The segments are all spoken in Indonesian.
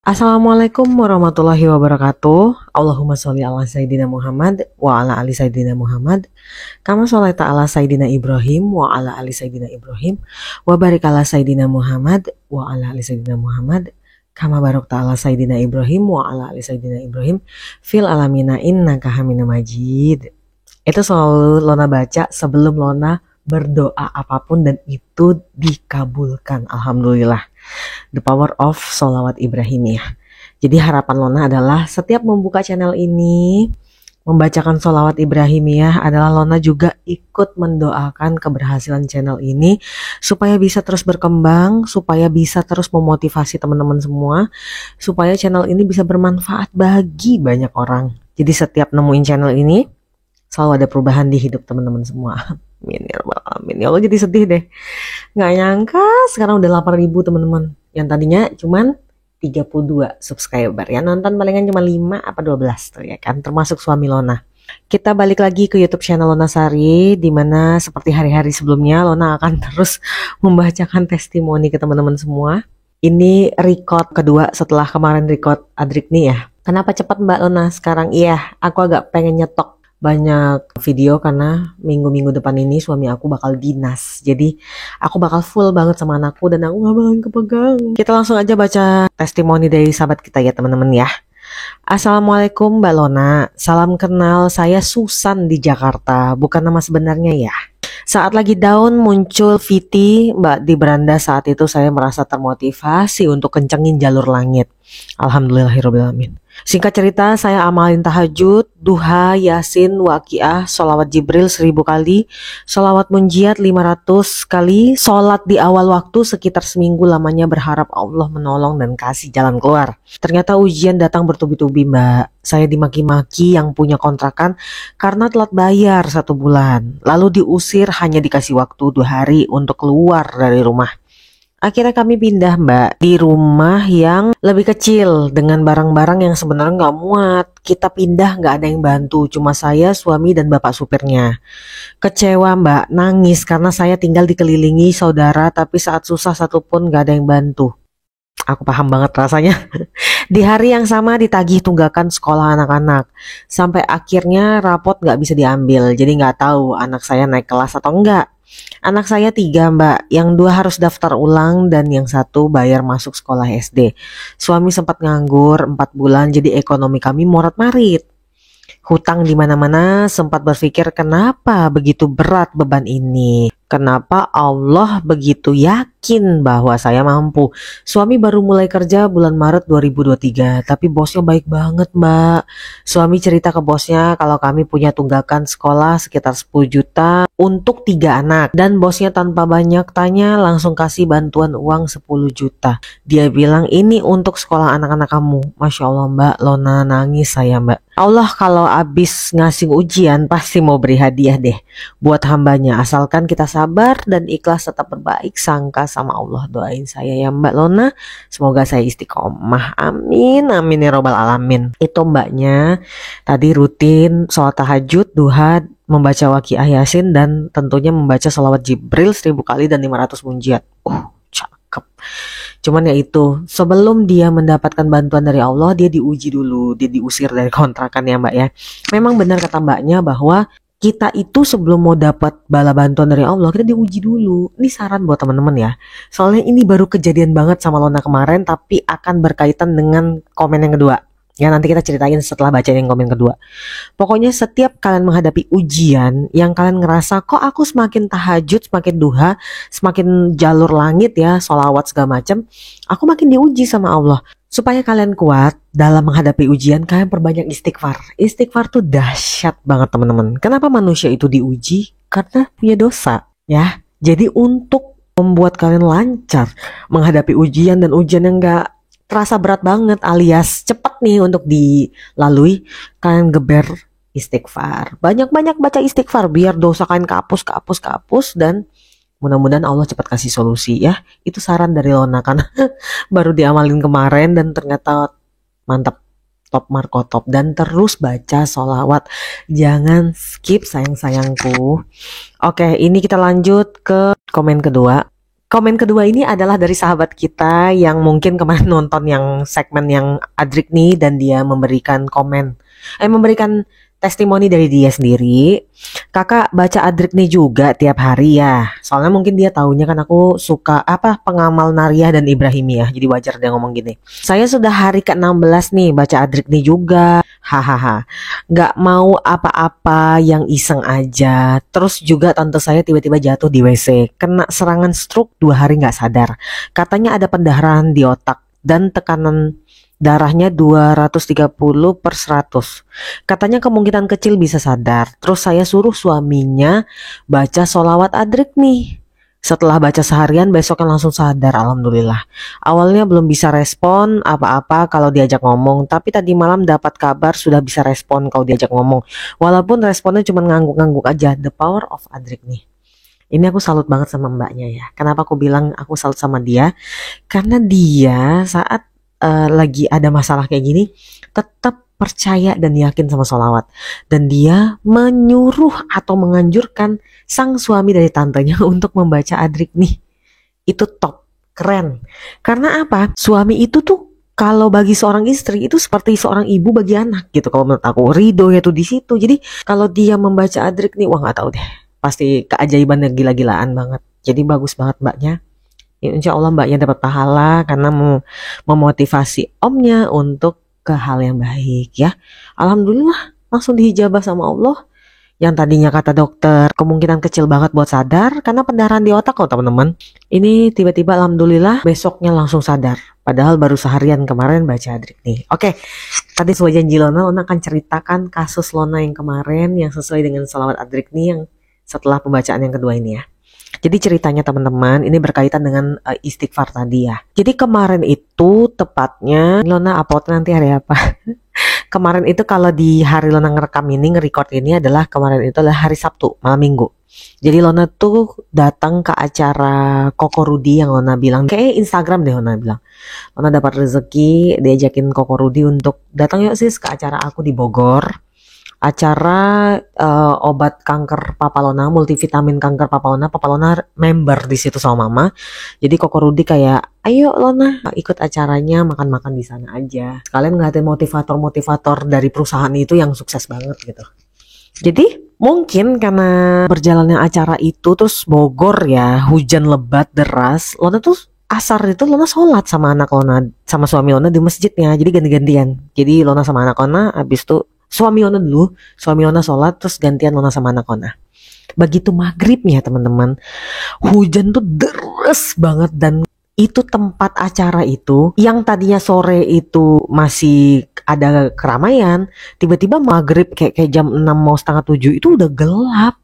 Assalamualaikum warahmatullahi wabarakatuh. Allahumma sholli ala Sayyidina Muhammad wa ala ali Sayyidina Muhammad. Kama sholaita ala Sayyidina Ibrahim wa ala ali Sayyidina Ibrahim. Wa barik ala Sayyidina Muhammad wa ala ali Sayyidina Muhammad. Kama barakta ala Sayyidina Ibrahim wa ala ali Sayyidina Ibrahim. Fil alamina innaka hamidum majid. Itu selalu Lona baca sebelum Lona berdoa apapun dan itu dikabulkan. Alhamdulillah. The power of sholawat Ibrahimiyah. Jadi harapan Lona adalah setiap membuka channel ini, membacakan sholawat Ibrahimiyah adalah Lona juga ikut mendoakan keberhasilan channel ini supaya bisa terus berkembang, supaya bisa terus memotivasi teman-teman semua, supaya channel ini bisa bermanfaat bagi banyak orang. Jadi setiap nemuin channel ini selalu ada perubahan di hidup teman-teman semua. Amin ya rabbal alamin. Ya Allah, jadi sedih deh. Nggak nyangka sekarang udah 8.000 teman-teman. Yang tadinya cuman 32 subscriber ya. Nonton palingan cuma 5 apa 12 tuh ya kan. Termasuk suami Lona. Kita balik lagi ke YouTube channel Lona Sari, dimana seperti hari-hari sebelumnya Lona akan terus membacakan testimoni ke teman-teman semua. Ini record kedua setelah kemarin record Adrik nih ya. Kenapa cepat Mbak Lona sekarang? Iya, aku agak pengen nyetok banyak video karena minggu-minggu depan ini suami aku bakal dinas. Jadi aku bakal full banget sama anakku dan aku gak bakalan kepegang. Kita langsung aja baca testimoni dari sahabat kita ya teman-teman ya. Assalamualaikum Mbak Lona, salam kenal, saya Susan di Jakarta, bukan nama sebenarnya ya. Saat lagi down muncul Viti Mbak di beranda, saat itu saya merasa termotivasi untuk kencengin jalur langit. Alhamdulillahirrahmanirrahim. Singkat cerita, saya amalin tahajud, duha, yasin, waqiah, sholawat Jibril 1000 kali, sholawat munjiat 500 kali, sholat di awal waktu sekitar seminggu lamanya berharap Allah menolong dan kasih jalan keluar. Ternyata ujian datang bertubi-tubi Mbak. Saya dimaki-maki yang punya kontrakan karena telat bayar 1 bulan. Lalu diusir, hanya dikasih waktu 2 hari untuk keluar dari rumah. Akhirnya kami pindah Mbak di rumah yang lebih kecil dengan barang-barang yang sebenarnya nggak muat. Kita pindah nggak ada yang bantu, cuma saya, suami dan bapak supirnya. Kecewa Mbak, nangis karena saya tinggal dikelilingi saudara tapi saat susah satupun nggak ada yang bantu. Aku paham banget rasanya. Di hari yang sama ditagih tunggakan sekolah anak-anak. Sampai akhirnya rapot nggak bisa diambil. Jadi nggak tahu anak saya naik kelas atau enggak. Anak saya 3 Mbak, yang 2 harus daftar ulang dan yang 1 bayar masuk sekolah SD. Suami sempat nganggur 4 bulan jadi ekonomi kami morat-marit. Hutang di mana-mana, sempat berpikir kenapa begitu berat beban ini. Kenapa Allah begitu yakin bahwa saya mampu. Suami baru mulai kerja bulan Maret 2023, tapi bosnya baik banget Mbak. Suami cerita ke bosnya kalau kami punya tunggakan sekolah sekitar 10 juta untuk 3 anak. Dan bosnya tanpa banyak tanya langsung kasih bantuan uang 10 juta. Dia bilang ini untuk sekolah anak-anak kamu. Masya Allah Mbak, Lona nangis saya Mbak. Allah kalau abis ngasih ujian pasti mau beri hadiah deh buat hambanya, asalkan kita sabar dan ikhlas tetap berbaik sangka sama Allah. Doain saya ya Mbak Lona, semoga saya istiqomah, amin amin ya robbal alamin. Itu mbaknya tadi rutin sholat tahajud, duha, membaca waqiah yasin dan tentunya membaca sholawat Jibril 1000 kali dan 500 munjiat. Cakep. Cuman ya itu, sebelum dia mendapatkan bantuan dari Allah, dia diuji dulu, dia diusir dari kontrakan ya Mbak ya. Memang benar kata mbaknya bahwa kita itu sebelum mau dapat bala bantuan dari Allah, kita diuji dulu. Ini saran buat teman-teman ya. Soalnya ini baru kejadian banget sama Lona kemarin, tapi akan berkaitan dengan komen yang kedua. Ya nanti kita ceritain setelah baca yang komen kedua. Pokoknya setiap kalian menghadapi ujian yang kalian ngerasa kok aku semakin tahajud, semakin duha, semakin jalur langit ya, sholawat segala macam, aku makin diuji sama Allah. Supaya kalian kuat dalam menghadapi ujian, kalian perbanyak istighfar. Istighfar tuh dahsyat banget teman-teman. Kenapa manusia itu diuji? Karena punya dosa ya. Jadi untuk membuat kalian lancar menghadapi ujian dan ujian yang gak terasa berat banget alias cepat nih untuk dilalui, kalian geber istighfar. Banyak-banyak baca istighfar biar dosa kalian kehapus dan mudah-mudahan Allah cepat kasih solusi ya. Itu saran dari Lona kan. Baru diamalin kemarin dan ternyata mantap, top markotop. Dan terus baca sholawat, jangan skip sayang-sayangku. Oke, ini kita lanjut ke komen kedua. Komen kedua ini adalah dari sahabat kita yang mungkin kemarin nonton yang segmen yang Adrik nih, dan dia memberikan memberikan testimoni dari dia sendiri. Kakak baca Adrik nih juga tiap hari ya. Soalnya mungkin dia taunya kan aku suka pengamal Nariyah dan Ibrahimiyah. Jadi wajar dia ngomong gini. Saya sudah hari ke-16 nih baca Adrik nih juga. Hahaha. Gak mau apa-apa, yang iseng aja. Terus juga tante saya tiba-tiba jatuh di WC. Kena serangan stroke 2 hari gak sadar. Katanya ada pendarahan di otak dan tekanan darahnya 230/100. Katanya kemungkinan kecil bisa sadar. Terus saya suruh suaminya baca sholawat Adrik nih. Setelah baca seharian, besoknya langsung sadar, alhamdulillah. Awalnya belum bisa respon apa-apa kalau diajak ngomong, tapi tadi malam dapat kabar sudah bisa respon kalau diajak ngomong. Walaupun responnya cuma ngangguk-ngangguk aja. The power of Adrik nih. Ini aku salut banget sama mbaknya ya. Kenapa aku bilang aku salut sama dia? Karena dia saat lagi ada masalah kayak gini tetap percaya dan yakin sama sholawat, dan dia menyuruh atau menganjurkan sang suami dari tantenya untuk membaca Adrik nih. Itu top, keren. Karena apa? Suami itu tuh kalau bagi seorang istri itu seperti seorang ibu bagi anak gitu. Kalau menurut aku ridho ya tuh di situ. Jadi kalau dia membaca Adrik nih, wah nggak tahu deh, pasti keajaibannya gila-gilaan banget. Jadi bagus banget mbaknya. Insya Allah mbaknya dapat pahala karena memotivasi omnya untuk ke hal yang baik ya. Alhamdulillah langsung dihijabah sama Allah. Yang tadinya kata dokter kemungkinan kecil banget buat sadar karena pendarahan di otak kok teman-teman. Ini tiba-tiba alhamdulillah besoknya langsung sadar. Padahal baru seharian kemarin baca Adrik nih. Oke, tadi sesuai janji Lona akan ceritakan kasus Lona yang kemarin yang sesuai dengan sholawat Adrik nih yang setelah pembacaan yang kedua ini ya. Jadi ceritanya teman-teman ini berkaitan dengan istighfar tadi ya. Jadi kemarin itu tepatnya Lona upload nanti hari apa? Kemarin itu kalau di hari Lona ngerekam ini, nge-record ini adalah kemarin itu adalah hari Sabtu, malam minggu. Jadi Lona tuh datang ke acara Koko Rudi yang Lona bilang, kayak Instagram deh Lona bilang. Lona dapat rezeki diajakin Koko Rudi untuk datang yuk sis ke acara aku di Bogor. Acara obat kanker papalona, multivitamin kanker papalona member di situ sama mama. Jadi Koko Rudi kayak, ayo Lona ikut acaranya, makan-makan di sana aja. Kalian ngeliatin motivator-motivator dari perusahaan itu yang sukses banget gitu. Jadi mungkin karena berjalannya acara itu terus Bogor ya, hujan lebat deras, Lona tuh asar itu Lona sholat sama anak Lona, sama suami Lona di masjidnya. Jadi ganti-gantian. Jadi Lona sama anak Lona, habis itu suami Lona dulu, suami Lona sholat, terus gantian Lona sama anak Lona. Begitu maghribnya teman-teman, hujan tuh deres banget, dan itu tempat acara itu yang tadinya sore itu masih ada keramaian, tiba-tiba maghrib kayak jam 6 mau setengah 7 itu udah gelap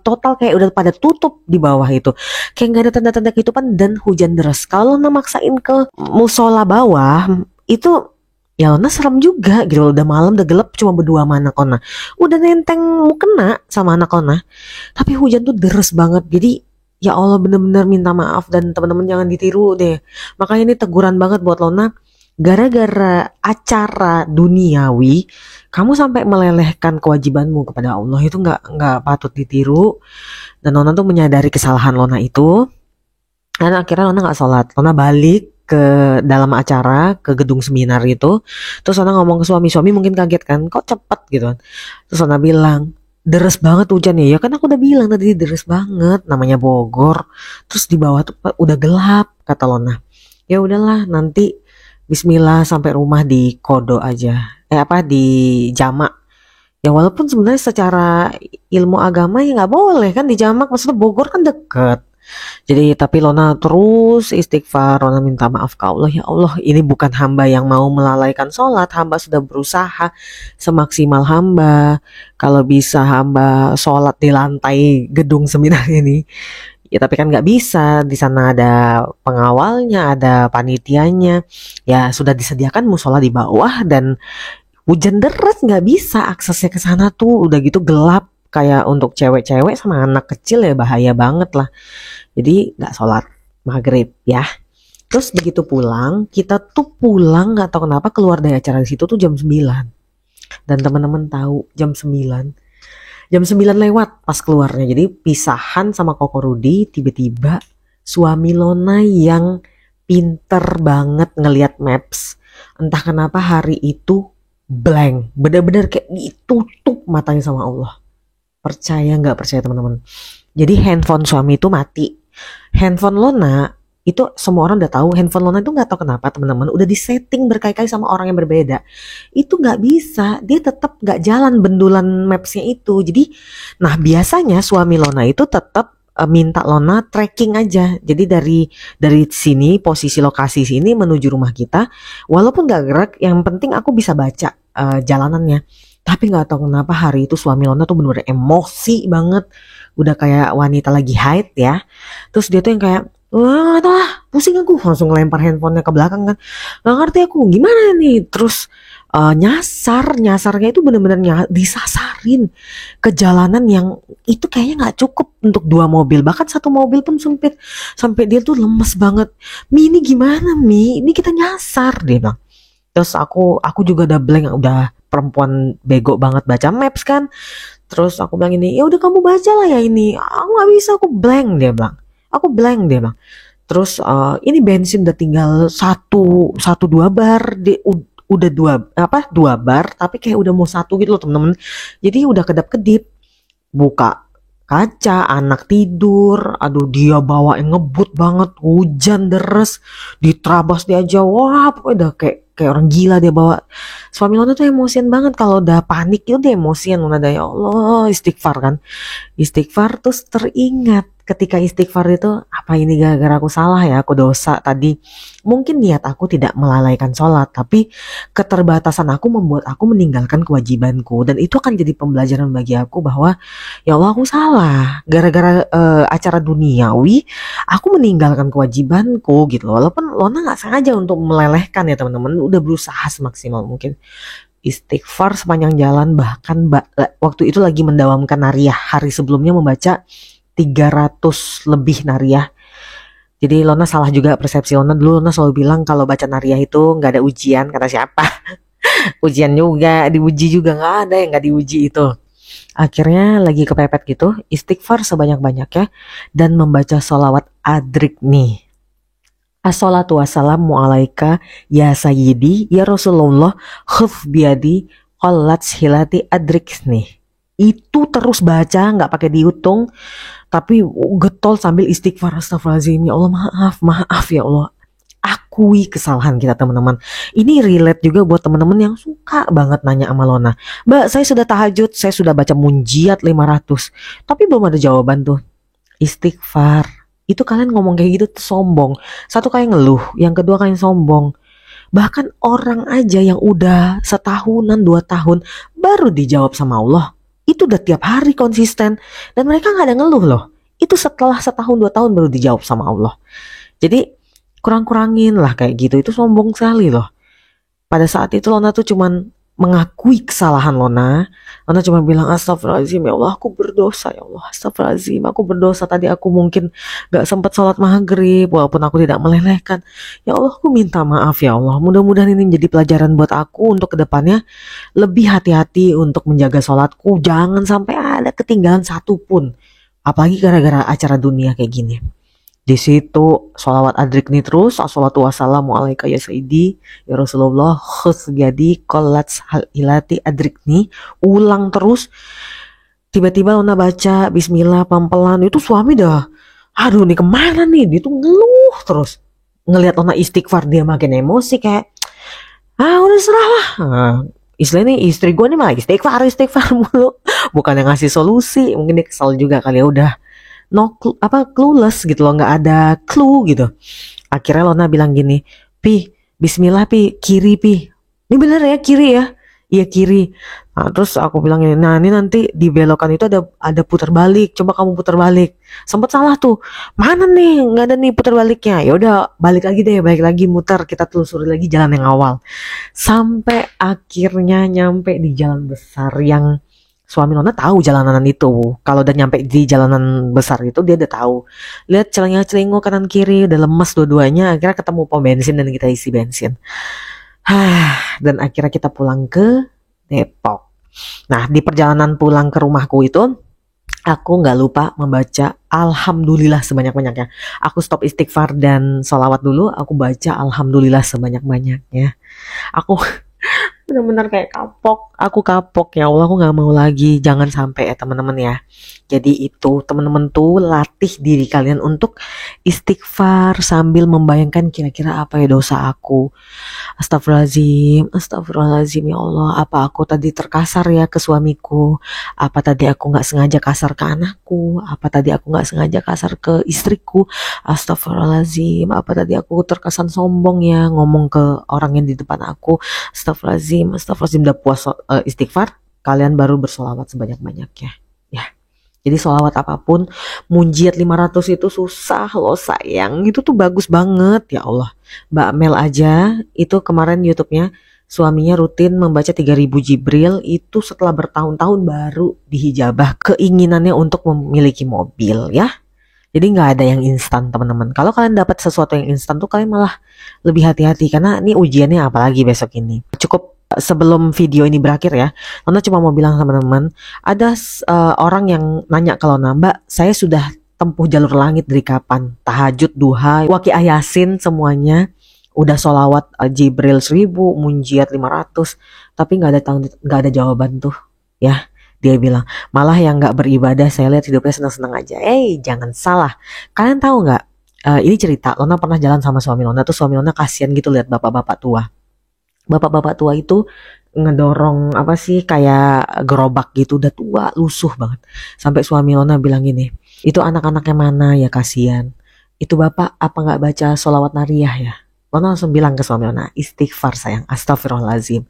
total, kayak udah pada tutup di bawah itu, kayak nggak ada tanda-tanda kehidupan dan hujan deras. Kalau Lona maksain ke musola bawah itu ya Lona serem juga gitu, udah malam udah gelap cuma berdua sama anak Lona, udah nenteng mau kena sama anak Lona, tapi hujan tuh deres banget. Jadi ya Allah bener-bener minta maaf dan teman-teman jangan ditiru deh. Makanya ini teguran banget buat Lona, gara-gara acara duniawi kamu sampai melelehkan kewajibanmu kepada Allah, itu nggak patut ditiru. Dan Lona tuh menyadari kesalahan Lona itu, dan akhirnya Lona nggak sholat. Lona balik ke dalam acara, ke gedung seminar itu. Terus Lona ngomong ke suami mungkin kaget kan, kok cepet gitu. Terus Lona bilang, deres banget hujannya. Ya kan aku udah bilang tadi deres banget, namanya Bogor. Terus di bawah tuh udah gelap, kata Lona. Ya udahlah, nanti bismillah sampai rumah di kodo aja. Di jamak. Ya walaupun sebenarnya secara ilmu agama ya nggak boleh kan di jamak, maksudnya Bogor kan deket. Jadi tapi Lona terus istighfar, Lona minta maaf ke Allah, ya Allah ini bukan hamba yang mau melalaikan sholat, hamba sudah berusaha semaksimal hamba, kalau bisa hamba sholat di lantai gedung seminar ini, ya tapi kan nggak bisa, di sana ada pengawalnya, ada panitianya, ya sudah disediakan musola di bawah dan hujan deras nggak bisa aksesnya ke sana tuh, udah gitu gelap. Kayak untuk cewek-cewek sama anak kecil ya bahaya banget lah. Jadi gak sholat maghrib ya. Terus begitu pulang, kita tuh pulang gak tahu kenapa keluar dari acara di situ tuh jam 9. Dan teman-teman tahu jam 9 lewat pas keluarnya. Jadi pisahan sama Koko Rudi, tiba-tiba suami Lona yang pinter banget ngelihat maps. Entah kenapa hari itu blank, bener-bener kayak ditutup matanya sama Allah. Percaya nggak percaya teman-teman? Jadi handphone suami itu mati. Handphone Lona itu semua orang udah tahu. Handphone Lona itu nggak tahu kenapa teman-teman udah disetting berkali-kali sama orang yang berbeda. Itu nggak bisa, dia tetap nggak jalan bendulan mapsnya itu. Jadi, nah biasanya suami Lona itu tetap minta Lona tracking aja. Jadi dari sini posisi lokasi sini menuju rumah kita, walaupun nggak gerak, yang penting aku bisa baca jalanannya. Tapi nggak tahu kenapa hari itu suami Lona tuh bener-bener emosi banget, udah kayak wanita lagi haid ya. Terus dia tuh yang kayak, wah tau lah, pusing aku, langsung ngelempar handphonenya ke belakang kan. Gak ngerti aku gimana nih. Terus nyasarnya itu bener-bener disasarin ke jalanan yang itu kayaknya nggak cukup untuk 2 mobil, bahkan 1 mobil pun sempit. Sampai dia tuh lemes banget. Mi ini gimana Mi? Ini kita nyasar dia bilang. Terus aku juga udah blank, udah perempuan bego banget baca maps kan. Terus aku bilang ini, ya udah kamu baca lah ya ini. Aku nggak bisa, aku blank dia bilang. Aku blank dia bilang. Terus ini bensin udah tinggal satu 2 bar, udah 2 bar, tapi kayak udah mau 1 gitu loh temen-temen. Jadi udah kedap-kedip. Buka kaca, anak tidur, aduh dia bawa yang ngebut banget, hujan deres, diterabas dia aja, wah pokoknya udah kayak orang gila dia bawa. Suami Lona tuh emosian banget, kalau udah panik itu dia emosian. Lona ada ya Allah istighfar kan, istighfar. Terus teringat ketika istighfar itu, apa ini gara-gara aku salah ya, aku dosa tadi. Mungkin niat aku tidak melalaikan sholat, tapi keterbatasan aku membuat aku meninggalkan kewajibanku, dan itu akan jadi pembelajaran bagi aku bahwa ya Allah aku salah, gara-gara acara duniawi aku meninggalkan kewajibanku gitu loh. Walaupun Lona nggak sengaja untuk melelehkan ya teman-teman, udah berusaha semaksimal mungkin istighfar sepanjang jalan. Bahkan waktu itu lagi mendawamkan nariyah, hari sebelumnya membaca 300 lebih nariyah. Jadi Lona salah juga persepsi Lona. Dulu Lona selalu bilang kalau baca nariyah itu nggak ada ujian, kata siapa. Ujian juga, diuji juga nggak ada yang nggak diuji itu. Akhirnya lagi kepepet gitu, istighfar sebanyak-banyaknya dan membaca sholawat adrik nih. Assalatu wassalamu alaika ya sayyidi ya Rasulullah khuf biadi qallat hilati adrik nih. Itu terus baca, nggak pakai dihitung, tapi getol sambil istighfar, astagfirullahaladzim, ya Allah maaf ya Allah. Akui kesalahan kita teman-teman. Ini relate juga buat teman-teman yang suka banget nanya sama Lona, Mbak saya sudah tahajud, saya sudah baca munjiat 500, tapi belum ada jawaban tuh. Istighfar. Itu kalian ngomong kayak gitu tuh sombong. Satu kayak ngeluh, yang kedua kayak sombong. Bahkan orang aja yang udah setahunan 2 tahun baru dijawab sama Allah, itu udah tiap hari konsisten, dan mereka gak ada ngeluh loh. Itu setelah setahun 2 tahun baru dijawab sama Allah. Jadi kurang-kurangin lah kayak gitu, itu sombong sekali loh. Pada saat itu Lona tuh cuman mengakui kesalahan Lona. Lona cuma bilang astagfirullahaladzim ya Allah, aku berdosa ya Allah, astagfirullahaladzim aku berdosa, tadi aku mungkin gak sempat sholat maghrib walaupun aku tidak melelehkan. Ya Allah aku minta maaf ya Allah, mudah-mudahan ini menjadi pelajaran buat aku untuk kedepannya lebih hati-hati untuk menjaga sholatku, jangan sampai ada ketinggalan 1 pun, apalagi gara-gara acara dunia kayak gini. Di situ sholawat adrik nih terus, assalatu wassalamu alaika ya sayyidi ya Rasulullah khus biadi qallat hilati adrik nih, ulang terus. Tiba-tiba Lona baca bismillah pelan-pelan, itu suami dah aduh nih kemana nih, dia tuh ngeluh terus. Ngelihat Lona istighfar dia makin emosi, kayak udah serah lah. Istilahnya istri gue nih mah istighfar mulu, bukan yang ngasih solusi. Mungkin dia kesal juga kali ya, udah clueless gitu loh, nggak ada clue gitu. Akhirnya Lona bilang gini, Pi bismillah Pi, kiri Pi, ini bener ya kiri ya, iya kiri. Nah, terus aku bilang ini, nah ini nanti di belokan itu ada putar balik, coba kamu putar balik. Sempet salah tuh, mana nih nggak ada nih putar baliknya. Ya udah balik lagi muter, kita telusuri lagi jalan yang awal, sampai akhirnya nyampe di jalan besar yang suami Lona tahu jalanan itu. Kalau udah nyampe di jalanan besar itu dia udah tahu. Lihat celengak-celinguk kanan kiri, udah lemes dua-duanya. Akhirnya ketemu pom bensin dan kita isi bensin. Dan akhirnya kita pulang ke Depok. Nah di perjalanan pulang ke rumahku itu, aku nggak lupa membaca alhamdulillah sebanyak-banyaknya. Aku stop istighfar dan sholawat dulu, aku baca alhamdulillah sebanyak-banyaknya. Aku benar-benar kayak kapok, aku kapok, ya Allah, aku nggak mau lagi, jangan sampai ya teman-teman ya. Jadi itu teman-teman tuh latih diri kalian untuk istighfar sambil membayangkan kira-kira apa ya dosa aku. Astagfirullahaladzim, astagfirullahaladzim, ya Allah, apa aku tadi terkasar ya ke suamiku? Apa tadi aku nggak sengaja kasar ke anakku? Apa tadi aku nggak sengaja kasar ke istriku? Astagfirullahaladzim, apa tadi aku terkesan sombong ya ngomong ke orang yang di depan aku? Astagfirullahaladzim, astagfirullahaladzim. Udah puas istighfar, kalian baru bersolawat sebanyak-banyaknya. Ya. Jadi solawat apapun, munjiat 500 itu susah loh sayang. Itu tuh bagus banget, ya Allah. Mbak Mel aja, itu kemarin YouTube-nya, suaminya rutin membaca 3000 Jibril, itu setelah bertahun-tahun baru dihijabah keinginannya untuk memiliki mobil ya. Jadi nggak ada yang instan teman-teman. Kalau kalian dapat sesuatu yang instan tuh kalian malah lebih hati-hati. Karena ini ujiannya apalagi besok ini. Cukup sebelum video ini berakhir ya, Lona cuma mau bilang sama teman-teman, ada orang yang nanya kalau Mbak, saya sudah tempuh jalur langit dari kapan? Tahajud, duha, waqiah yasin semuanya, udah sholawat Jibril 1000, munjiat 500, tapi nggak ada jawaban tuh, ya. Dia bilang, malah yang nggak beribadah saya lihat hidupnya senang-senang aja. Jangan salah. Kalian tahu nggak? Ini cerita, Lona pernah jalan sama suami Lona, tuh suami Lona kasihan gitu lihat bapak-bapak tua. Bapak-bapak tua itu ngedorong apa sih kayak gerobak gitu, udah tua, lusuh banget. Sampai suami Lona bilang gini, itu anak-anaknya mana ya, kasihan. Itu bapak apa nggak baca sholawat nariyah ya? Lona langsung bilang ke suami Lona, istighfar sayang, astagfirullahaladzim.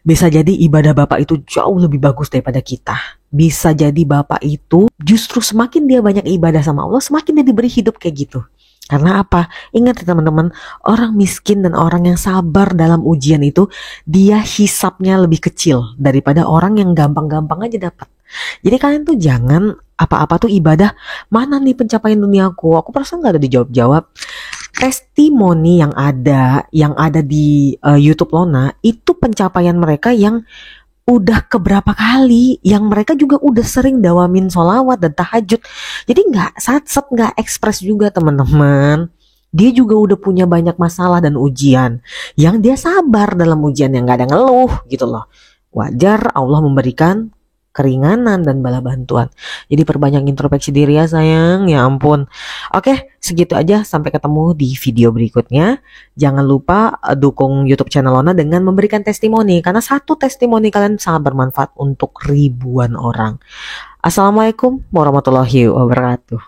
Bisa jadi ibadah bapak itu jauh lebih bagus daripada kita. Bisa jadi bapak itu justru semakin dia banyak ibadah sama Allah, semakin dia diberi hidup kayak gitu. Karena apa? Ingat ya teman-teman, orang miskin dan orang yang sabar dalam ujian itu, dia hisapnya lebih kecil daripada orang yang gampang-gampang aja dapat. Jadi kalian tuh jangan apa-apa tuh ibadah, mana nih pencapaian duniaku? Aku perasaan gak ada dijawab-jawab. Testimoni yang ada di YouTube Lona, itu pencapaian mereka yang udah keberapa kali, yang mereka juga udah sering dawamin sholawat dan tahajud. Jadi nggak satset, nggak ekspres juga teman-teman. Dia juga udah punya banyak masalah dan ujian, yang dia sabar dalam ujian, yang nggak ada ngeluh gitu loh. Wajar Allah memberikan keringanan dan bala bantuan. Jadi perbanyak introspeksi diri ya sayang, ya ampun. Oke, segitu aja, sampai ketemu di video berikutnya. Jangan lupa dukung YouTube channel Lona dengan memberikan testimoni, karena satu testimoni kalian sangat bermanfaat untuk ribuan orang. Assalamualaikum warahmatullahi wabarakatuh.